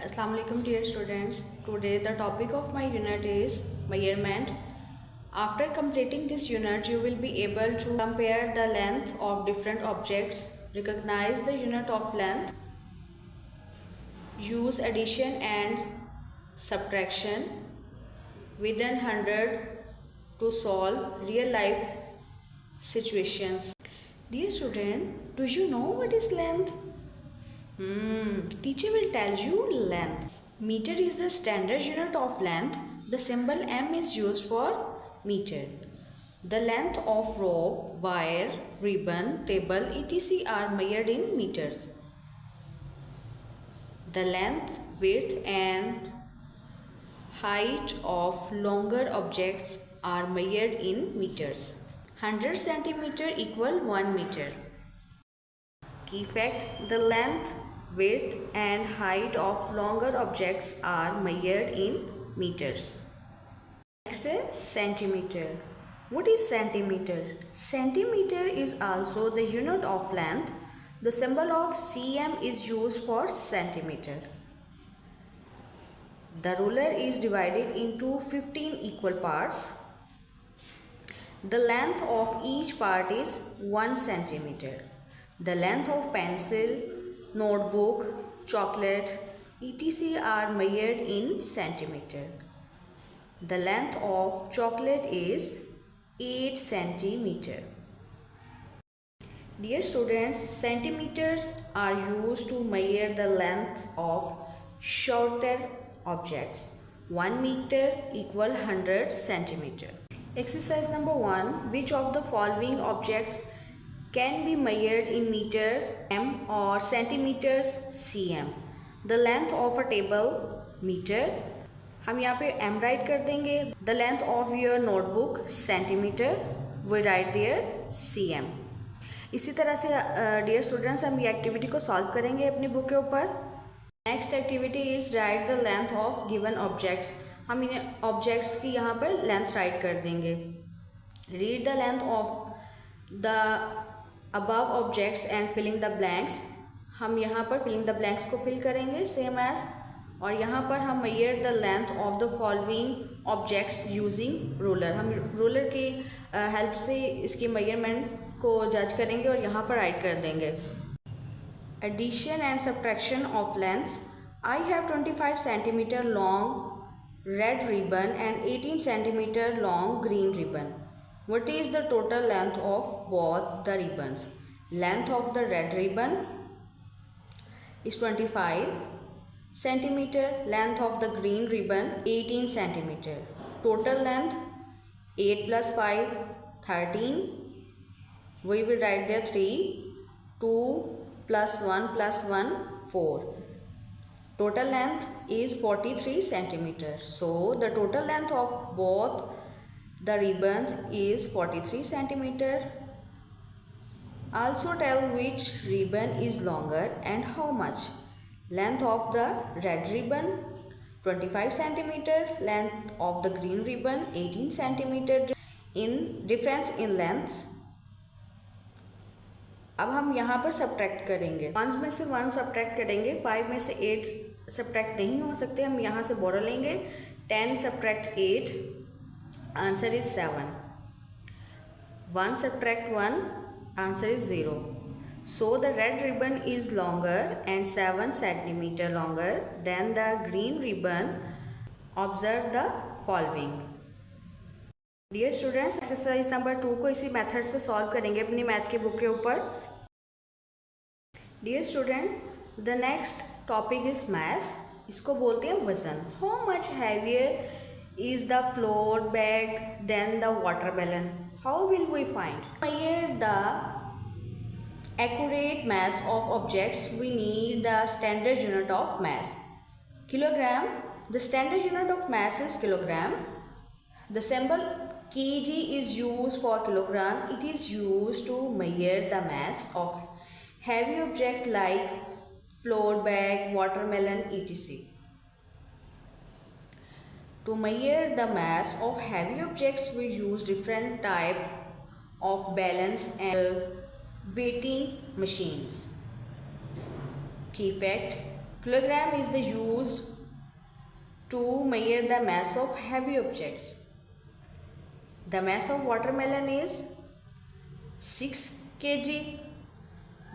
Assalamu alaikum dear students. Today the topic of my unit is measurement. After completing this unit you will be able to compare the length of different objects, recognize the unit of length, use addition and subtraction within 100 to solve real life situations. Dear student, do you know what is length? Teacher will tell you length. Meter is the standard unit of length. The symbol m is used for meter. The length of rope, wire, ribbon, table, etc. are measured in meters. The length, width and height of longer objects are measured in meters. 100 centimeter equal 1 meter. Key fact: the length, width and height of longer objects are measured in meters. Next is centimeter. What is centimeter? Centimeter is also the unit of length. The symbol of cm is used for centimeter. The ruler is divided into 15 equal parts. The length of each part is 1 centimeter. The length of pencil, notebook, chocolate, etc. are measured in centimeter. The length of chocolate is 8 centimeter. Dear students, centimeters are used to measure the length of shorter objects. 1 meter equal 100 centimeter. Exercise number 1. Which of the following objects can be measured in meters m or centimeters cm? The length of a table meter. हम यहाँ पे m right कर देंगे. The length of your notebook centimeter. We write there cm. इसी तरह से dear students हम ये एक्टिविटी को सॉल्व करेंगे अपनी बुक के ऊपर. Next activity is right the length of given objects. हम इन ऑब्जेक्ट्स की यहाँ पर लेंथ राइट कर देंगे. Read the length of the above objects and filling the blanks. हम यहाँ पर फिलिंग द ब्लैंक्स को फिल करेंगे सेम एज. और यहाँ पर हम measure the length of the following objects using ruler. हम रूलर की हेल्प से इसकी मेजरमेंट को जज करेंगे और यहाँ पर राइट कर देंगे. Addition and subtraction of lengths. I have 25 centimetre long red ribbon and 18 centimetre long green ribbon. What is the total length of both the ribbons? Length of the red ribbon is 25 centimeter. Length of the green ribbon 18 centimeter. Total length 8 plus 5 13. We will write there 3. 2 plus 1 plus 1 4. Total length is 43 centimeter. So the total length of both the ribbons is 43 centimeter. Also tell which ribbon is longer and how much. Length of the red ribbon 25 centimeter. Length of the green ribbon 18 centimeter. In difference in lengths. अब हम यहाँ पर subtract करेंगे. 1 में से 1 subtract करेंगे. 5 में से 8 सब्ट्रैक्ट नहीं हो सकते. हम यहाँ से बोरो लेंगे. 10 subtract 8. Answer is 7. 1 subtract 1. Answer is 0. So the red ribbon is longer and 7 centimeter longer than the green ribbon. Observe the following. Dear students, exercise number 2 को इसी मेथड से सॉल्व करेंगे अपनी मैथ की बुक के ऊपर. Dear student, the next topic is mass. इसको बोलते हैं वजन. How much heavier is the flour bag than the water balloon? How will we find? To measure the accurate mass of objects, we need the standard unit of mass. Kilogram. The standard unit of mass is kilogram. The symbol kg is used for kilogram. It is used to measure the mass of heavy object like flour bag, watermelon, etc. To measure the mass of heavy objects, we use different type of balance and weighting machines. Key fact: Kilogram is the used to measure the mass of heavy objects. The mass of watermelon is 6 kg.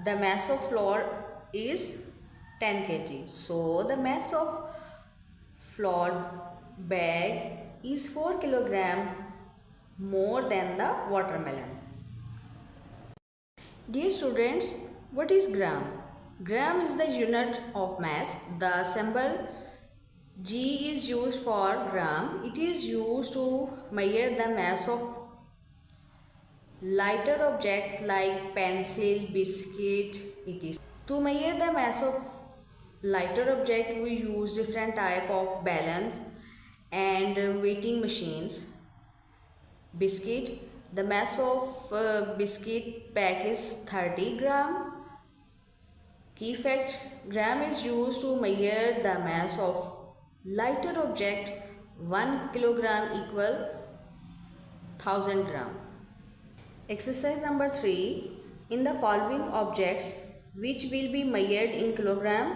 The mass of flour is 10 kg. So the mass of flour bag is 4 kg more than the watermelon. Dear students, what is gram? Gram is the unit of mass. The symbol G is used for gram. It is used to measure the mass of lighter object like pencil, biscuit, etc. To measure the mass of lighter object, we use different type of balance and weighting machines. Biscuit, the mass of biscuit pack is 30 gram. Key fact, gram is used to measure the mass of lighter object. 1 kilogram equal 1000 gram. Exercise number 3. In the following objects, which will be measured in kilogram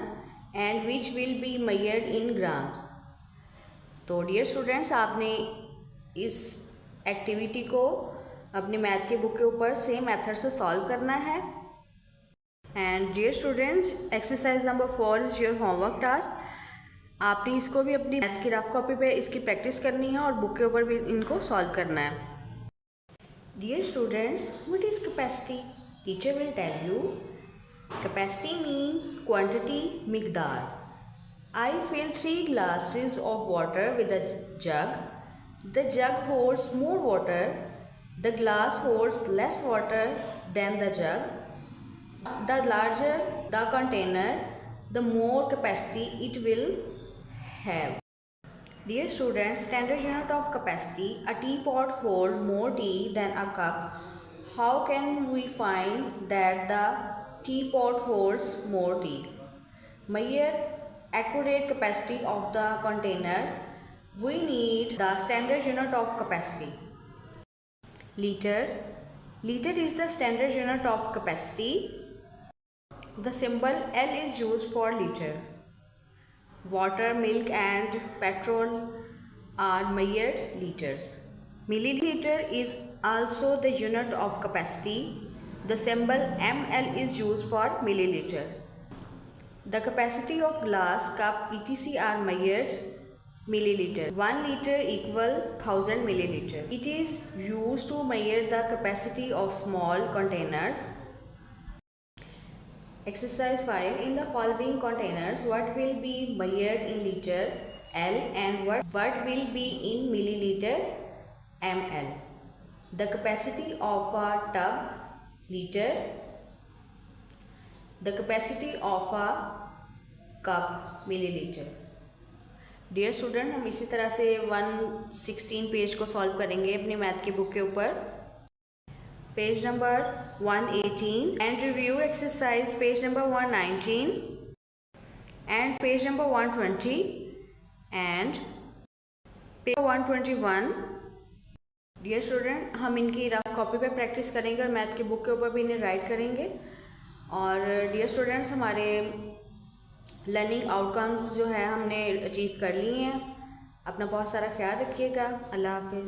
and which will be measured in grams? तो dear students, आपने इस activity को अपनी math के book के ऊपर same method से solve करना है. And dear students, exercise number 4 is your homework task. आपने इसको भी अपनी मैथ की रफ कॉपी पे इसकी प्रैक्टिस करनी है और बुक के ऊपर भी इनको सॉल्व करना है. Dear students, what is capacity? Teacher will tell you. Capacity mean quantity, मिकदार. I fill 3 glasses of water with a jug. The jug holds more water. The glass holds less water than the jug. The larger the container, the more capacity it will have. Dear students, standard unit of capacity. A teapot holds more tea than a cup. How can we find that the teapot holds more tea? Measure accurate capacity of the container. We need the standard unit of capacity. Liter. Liter is the standard unit of capacity. The symbol L is used for liter. Water, milk and petrol are measured liters. Milliliter is also the unit of capacity. The symbol ml is used for milliliter. The capacity of glass, cup, etc. are measured milliliter. 1 liter equal 1000 milliliter. It is used to measure the capacity of small containers. Exercise 5. In the following containers, what will be measured in liter L and what will be in milliliter ml? The capacity of a tub liter. The capacity of a cup milliliter. Dear student, हम इसी तरह से 116 page को solve करेंगे अपनी math की book के ऊपर. Page number 118 and review exercise page number 119 and page number 120 and page 121. Dear student, हम इनकी रफ कॉपी पे प्रैक्टिस करेंगे और मैथ की बुक के ऊपर भी इन्हें राइट करेंगे. और डियर स्टूडेंट्स, हमारे लर्निंग आउटकम्स जो है हमने अचीव कर लिए हैं. अपना बहुत सारा ख्याल रखिएगा. अल्लाह हाफिज़.